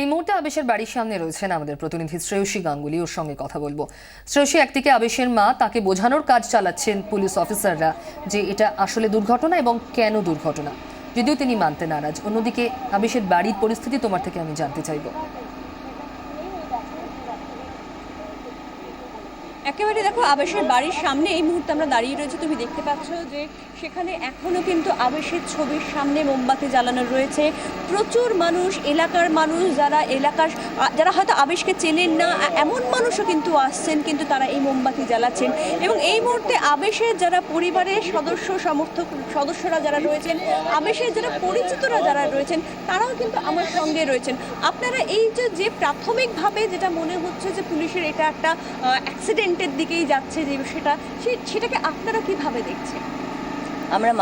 এই মুহূর্তে আবেশের বাড়ির সামনে রয়েছেন আমাদের প্রতিনিধি শ্রেয়সী গাঙ্গুলি। ওর সঙ্গে কথা বলবো। শ্রেয়সী, একদিকে আবেশের মা, তাকে বোঝানোর কাজ চালাচ্ছেন পুলিশ অফিসাররা যে এটা আসলে দুর্ঘটনা এবং কেন দুর্ঘটনা, যদিও তিনি মানতে নারাজ। অন্যদিকে আবেশের বাড়ির পরিস্থিতি তোমার থেকে আমি জানতে চাইবো। একেবারে দেখো, আবেশের বাড়ির সামনে এই মুহূর্তে আমরা দাঁড়িয়ে রয়েছি। তুমি দেখতে পাচ্ছ যে সেখানে এখনো কিন্তু আবেশের ছবির সামনে মোমবাতি জ্বালানো রয়েছে। প্রচুর মানুষ, এলাকার মানুষ, যারা হয়তো আবেশকে চেনেন না এমন মানুষও কিন্তু আসছেন, কিন্তু তারা এই মোমবাতি জ্বালাচ্ছেন। এবং এই মুহূর্তে আবেশের যারা পরিবারের সদস্যরা যারা রয়েছেন, আবেশের যারা পরিচিতরা যারা রয়েছেন, তারাও কিন্তু আমার সঙ্গে রয়েছেন। আপনারা এই যে প্রাথমিকভাবে যেটা মনে হচ্ছে যে পুলিশের এটা একটা অ্যাক্সিডেন্টের দিকেই যাচ্ছে, যে সেটাকে আপনারা কিভাবে দেখছেন? আমরা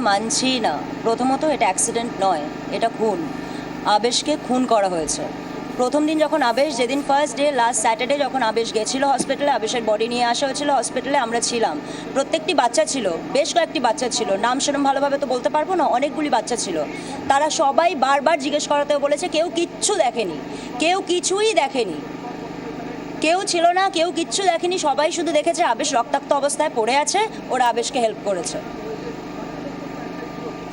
মানছি না। প্রথমত এটা অ্যাক্সিডেন্ট নয়, এটা খুন। আবেশকে খুন করা হয়েছে। প্রথম দিন যখন আবেশ, যেদিন ফার্স্ট ডে, লাস্ট স্যাটারডে যখন আবেশ গেছিলো হসপিটালে, আবেশের বডি নিয়ে আসা হয়েছিল হসপিটালে, আমরা ছিলাম। প্রত্যেকটি বাচ্চা ছিল, বেশ কয়েকটি বাচ্চা ছিল, নাম সেরকম ভালোভাবে তো বলতে পারবো না, অনেকগুলি বাচ্চা ছিল। তারা সবাই বারবার জিজ্ঞেস করাতে বলেছে, কেউ কিচ্ছু দেখেনি, কেউ কিছুই দেখেনি, কেউ ছিল না, কেউ কিচ্ছু দেখেনি। সবাই শুধু দেখেছে আবেশ রক্তাক্ত অবস্থায় পড়ে আছে, ওরা আবেশকে হেল্প করেছে।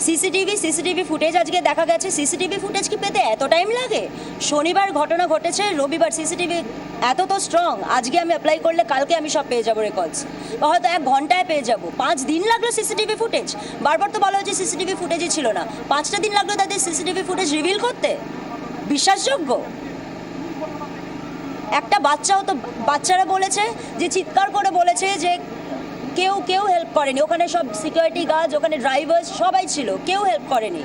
সিসিটিভি ফুটেজ আজকে দেখা গেছে। সিসিটিভি ফুটেজ কি পেতে এত টাইম লাগে? শনিবার ঘটনা ঘটেছে, রবিবার সিসিটিভি এত তো স্ট্রং। আজকে আমি অ্যাপ্লাই করলে কালকে আমি সব পেয়ে যাবো রেকর্ডস, বা হয়তো 1 ঘন্টায় পেয়ে যাবো। 5 দিন লাগলো সিসিটিভি ফুটেজ। বারবার তো বলা হয়েছে সিসিটিভি ফুটেজই ছিল না, 5টা দিন লাগলো তাদের সিসিটিভি ফুটেজ রিভিল করতে। বিশ্বাসযোগ্য? একটা বাচ্চাও তো, বাচ্চারা বলেছে যে চিৎকার করে বলেছে যে কেউ হেল্প করেনি। ওখানে সব সিকিউরিটি গার্ড, ওখানে ড্রাইভার সবাই ছিল, কেউ হেল্প করেনি।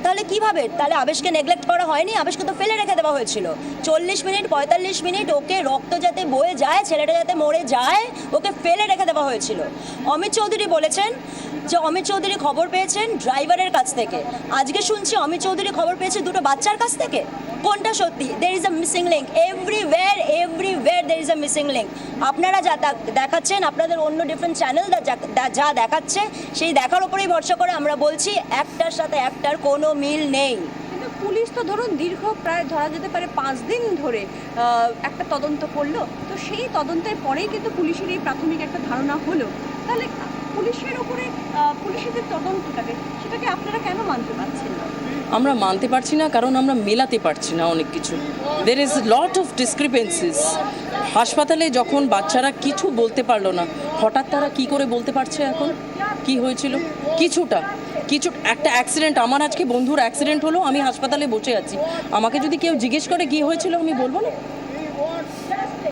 তাহলে কিভাবে? তাহলে আবেশকে নেগলেক্ট করা হয়নি? আবেশকে তো ফেলে রেখে দেওয়া হয়েছিল 40 মিনিট 45 মিনিট, ওকে রক্ত যাতে বয়ে যায়, ছেলেটা যাতে মরে যায়, ওকে ফেলে রেখে দেওয়া হয়েছিল। অমিত চৌধুরী বলেছেন যে অমিত চৌধুরী খবর পেয়েছেন ড্রাইভারের কাছ থেকে। আজকে শুনছি অমিত চৌধুরী খবর পেয়েছে 2টো বাচ্চার কাছ থেকে। কোনটা সত্যি? There is a missing link everywhere there is a missing link. আপনারা যা দেখাচ্ছেন, আপনাদের অন্য ডিফারেন্ট চ্যানেল যা দেখাচ্ছে, সেই দেখার উপরেই ভরসা করে আমরা বলছি একটার সাথে একটার কোনো মিল নেই। কিন্তু পুলিশ তো ধরুন দীর্ঘ প্রায় ধরা যেতে পারে 5 দিন ধরে একটা তদন্ত করলো, তো সেই তদন্তের পরেই কিন্তু পুলিশের এই প্রাথমিক একটা ধারণা হলো। তাহলে পুলিশের উপরে পুলিশের যে তদন্তটাকে, সেটাকে আপনারা কেন মানতে পারছেন না? আমরা মানতে পারছি না কারণ আমরা মেলাতে পারছি না অনেক কিছু। There is lot of discrepancies. হাসপাতালে যখন বাচ্চারা কিছু বলতে পারলো না, হঠাৎ তারা কি করে বলতে পারছে এখন কি হয়েছিল? কিছু একটা অ্যাক্সিডেন্ট, আমার আজকে বন্ধুর অ্যাক্সিডেন্ট হলো, আমি হাসপাতালে বসে আছি, আমাকে যদি কেউ জিজ্ঞেস করে কি হয়েছিল, আমি বলবো না?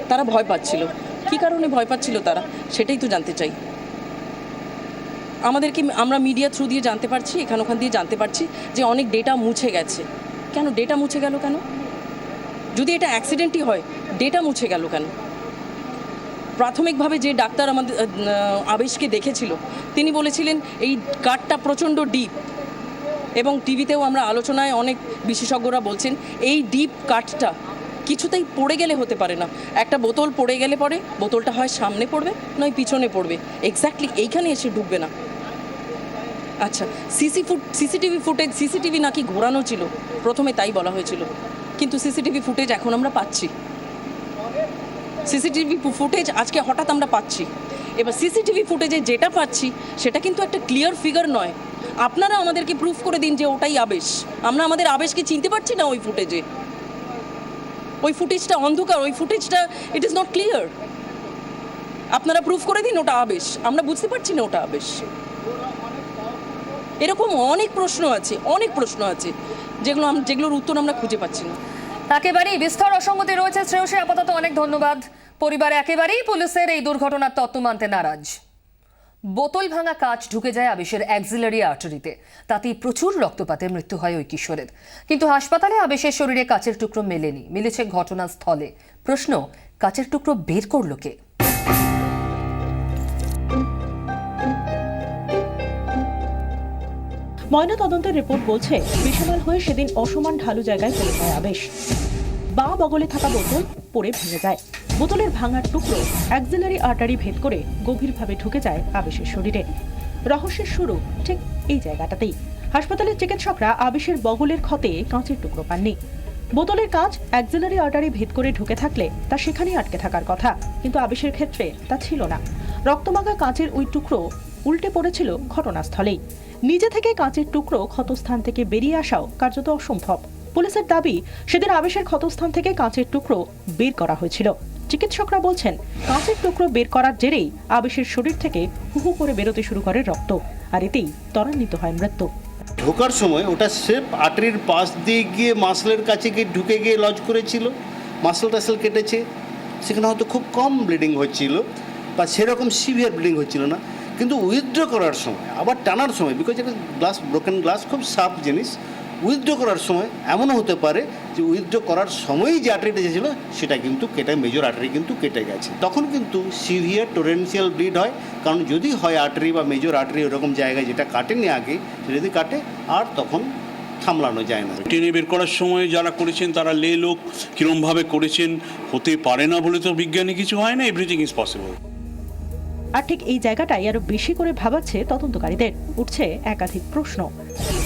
তারা ভয় পাচ্ছিল। কি কারণে ভয় পাচ্ছিল তারা, সেটাই তো জানতে চাই। আমরা মিডিয়া থ্রু দিয়ে জানতে পারছি, ওখান দিয়ে জানতে পারছি যে অনেক ডেটা মুছে গেছে। কেন ডেটা মুছে গেল? কেন? যদি এটা অ্যাক্সিডেন্টই হয়, ডেটা মুছে গেল কেন? প্রাথমিকভাবে যে ডাক্তার আমাদের আবেশকে দেখেছিল, তিনি বলেছিলেন এই কাটটা প্রচণ্ড ডিপ, এবং টিভিতেও আমরা আলোচনায় অনেক বিশেষজ্ঞরা বলছেন এই ডিপ কাটটা কিছুতেই পড়ে গেলে হতে পারে না। একটা বোতল পড়ে গেলে পরে বোতলটা হয় সামনে পড়বে, নয় পিছনে পড়বে, এক্স্যাক্টলি এইখানে এসে ঢুকবে না। আচ্ছা, সিসিটিভি নাকি ঘোরানো ছিল, প্রথমে তাই বলা হয়েছিল, কিন্তু সিসিটিভি ফুটেজ এখন আমরা পাচ্ছি। সিসিটিভি ফুটেজ আজকে হঠাৎ আমরা পাচ্ছি। এবার সিসিটিভি ফুটেজে যেটা পাচ্ছি সেটা কিন্তু একটা ক্লিয়ার ফিগার নয়। আপনারা আমাদেরকে প্রুফ করে দিন যে ওটাই আবেশ। আমরা আমাদের আবেশকে চিনতে পারছি না ওই ফুটেজে। ওই ফুটেজটা অন্ধকার, ওই ফুটেজটা ইট ইজ নট ক্লিয়ার। আপনারা প্রুফ করে দিন ওটা আবেশ, আমরা বুঝতে পারছি না ওটা আবেশ। এরকম অনেক প্রশ্ন আছে যেগুলোর উত্তর আমরা খুঁজে পাচ্ছি না। একেবারেই বিস্তর অসঙ্গতি রয়েছে। শ্রেয়সী, আপাতত অনেক ধন্যবাদ। পরিবার একেবারেই পুলিশের এই দুর্ঘটনার তত্ত্ব মানতে নারাজ। বোতল ভাঙা কাঁচ ঢুকে যায় আবেশের অ্যাক্সিলারি আর্টারিতে, তাতেই প্রচুর রক্তপাতে মৃত্যু হয় ওই কিশোরের। কিন্তু হাসপাতালে আবেশের শরীরে কাচের টুকরো মেলেনি, মিলেছে ঘটনাস্থলে। প্রশ্ন, কাচের টুকরো বের করলো কে? ময়না তদন্তের রিপোর্ট বলছে বেসামাল হয়ে সেদিন অসমান ঢালু জায়গায় পড়ে যায় আবেশ। বা বগলে থাকা বোতল পড়ে ভেঙে যায়। বোতলের ভাঙার টুকরো অ্যাক্সিলারি আর্টারি ভেদ করে গভীরভাবে ঢুকে যায় আবেশের শরীরে। রহস্যের শুরু ঠিক এই জায়গাটাতেই। হাসপাতালের চিকিৎসকরা আবেশের বগলের ক্ষতে কাঁচের টুকরো পাননি। বোতলের কাঁচ অ্যাক্সিলারি আর্টারি ভেদ করে ঢুকে থাকলে তা সেখানেই আটকে থাকার কথা, কিন্তু আবেশের ক্ষেত্রে তা ছিল না। রক্তমাখা কাঁচের ওই টুকরো উল্টে পড়েছিল ঘটনাস্থলেই। নিজে থেকে কাঁচের টুকরো ক্ষতস্থান থেকে বেরিয়ে আসাও কার্যত অসম্ভব। পুলিশের দাবি, সেদিন আবেশের ক্ষতস্থান থেকে কাঁচের টুকরো বের করা হয়েছিল। চিকিৎসকরা বলছেন, কাঁচের টুকরো বের করার জেরেই আবেশের শরীর থেকে হু হু করে বেরোতে শুরু করে রক্ত, আর এতেই ত্বরান্বিত হয় মৃত্যু। ঢোকার সময় ওটা স্রেফ আর্টারির পাশ দিয়ে গিয়ে মাসলের কাছে গিয়ে ঢুকে গিয়ে লজ করেছিল, মাসল টাসল কেটেছে, সেখানে হয়তো খুব কম ব্লিডিং হচ্ছিল বা সেরকম সিভিয়ার ব্লিডিং হচ্ছিল না। কিন্তু উইথড্র করার সময় আবার টানার সময়, বিকজ এটা গ্লাস, ব্রোকেন গ্লাস খুব শার্প জিনিস, উইথড্র করার সময় এমনও হতে পারে যে উইথড্র করার সময়ই যে আর্টারিটা ছিল সেটা কিন্তু কেটে, মেজর আর্টারি কিন্তু কেটে গেছে। তখন কিন্তু সিভিয়ার টোরেন্সিয়াল ব্লিড হয়, কারণ যদি হয় আর্টারি বা মেজর আর্টারি ওরকম জায়গায় যেটা কাটেনি আগে, সেটা যদি কাটে আর তখন সামলানো যায় না। টেনে বের করার সময় যারা করেছেন তারা লে লোক কীরমভাবে করেছেন, হতে পারে না বলে তো বিজ্ঞানী কিছু হয় না, এভরিথিং ইজ পসিবল। আর ঠিক এই জায়গাটাই আরো বেশি করে ভাবাচ্ছে তদন্তকারীদের। উঠছে একাধিক প্রশ্ন।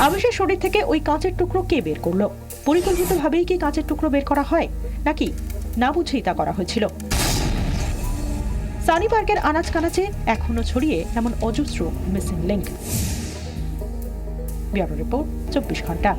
আবেশের শরীর থেকে ওই কাঁচের টুকরো কে বের করলো? পরিকল্পিতভাবেই কি কাঁচের টুকরো বের করা হয়, নাকি না বুঝেই তা করা হয়েছিল? সানি পার্কের আনাচ কানাচে এখনো ছড়িয়ে এমন অজস্র মিসিং লিংক। ব্যুরো রিপোর্ট, 24 ঘন্টা।